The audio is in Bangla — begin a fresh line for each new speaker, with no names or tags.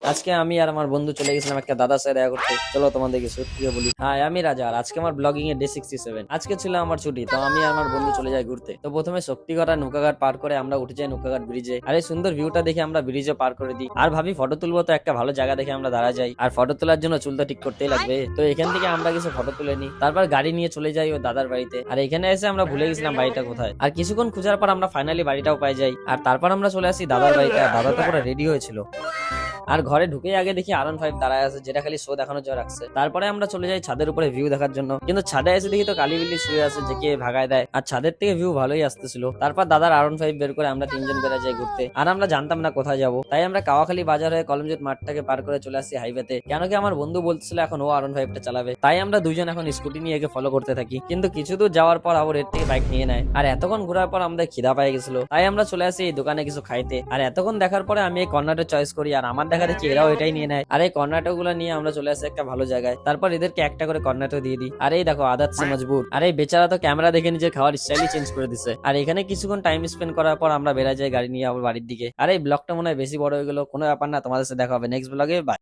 আজকে আমি আর আমার বন্ধু চলে গেছিলাম একটা দাদার সাথে দেখা করতে। চলো তোমাদেরকে সত্যি বলি, হ্যাঁ আমি রাজা, আর আজকে আমার ব্লগিং এর ডে 67। আজকে ছিল আমার ছুটি, তো আমি আর আমার বন্ধু চলে যাই ঘুরতে। তো প্রথমে শক্তিগড় আর নৌকাঘাট পার করে আমরা উঠে যাই নৌকাঘাট ব্রিজে। আর এই সুন্দর ভিউটা দেখে আমরা ব্রিজে পার করে দিই, আর ভাবি ফটো তুলবো, তো একটা ভালো জায়গা দেখে আমরা দাঁড়া যাই। আর ফটো তোলার জন্য চুল তো ঠিক করতেই লাগবে, তো এখান থেকে আমরা কিছু ফটো তুলে নিই। তারপর গাড়ি নিয়ে চলে যাই ওই দাদার বাড়িতে। আর এখানে এসে আমরা ভুলে গেছিলাম বাড়িটা কোথায়। আর কিছুক্ষণ খোঁজার পর আমরা ফাইনালি বাড়িটাও পাই যাই। আর তারপর আমরা চলে আসি দাদার বাড়িতে। আর দাদা তো পুরো রেডি হয়েছিল। আর ঘরে ঢুকেই আগে দেখি R15 দাঁড়ায় আছে, যেটা খালি শো দেখানোর জন্য রাখছে। তারপরে আমরা চলে যাই ছাদের উপরে ভিউ দেখার জন্য, কিন্তু ছাদে এসে দেখি তো কালি বিল্লি শুয়ে আছে, যে কে ভাগায় দেয়। আর ছাদের থেকে ভিউ ভালোই আসতেছিল। তারপর দাদার R15 বের করে আমরা তিনজন বেড়ে যাই ঘুরতে। আর আমরা জানতাম না কোথায় যাব, তাই আমরা কাওয়াখালী বাজার হয়ে কলমজুট মাঠটাকে পার করে চলে আসি হাইওয়েতে। কেন কি আমার বন্ধু বলছিল এখন ও R15টা চালাবে, তাই আমরা দুজন এখন স্কুটি নিয়ে একে ফলো করতে থাকি। কিন্তু কিছু দূর যাওয়ার পর আবার এর থেকে বাইক নিয়ে নেয়। আর এতক্ষণ ঘোরার পর আমাদের খিদা পেয়ে গেছিল, তাই আমরা চলে আসি এই দোকানে কিছু খাইতে। আর এতক্ষণ দেখার পরে আমি এই কর্নারটা চয়েস করি, আর আমার দেখা দেখি এরাও এটাই নিয়ে নেয়। আর এই কর্নাটক গুলো নিয়ে আমরা চলে আসি একটা ভালো জায়গায়। তারপর এদেরকে একটা করে কর্নাটক দিয়ে দিই। আর এই দেখো আদাত সে মজবুর। আর এই বেচারা তো ক্যামেরা দেখে নিজের খাওয়ার স্টাইলই চেঞ্জ করে দিছে। আর এখানে কিছুক্ষণ টাইম স্পেন্ড করার পর আমরা বেড়ে যাই গাড়ি নিয়ে আবার বাড়ির দিকে। আর এই ব্লগটা মনে হয় বেশি বড় হয়ে গেল, কোনো ব্যাপার না, তোমাদের সাথে দেখা হবে নেক্সট ব্লগে। বাই।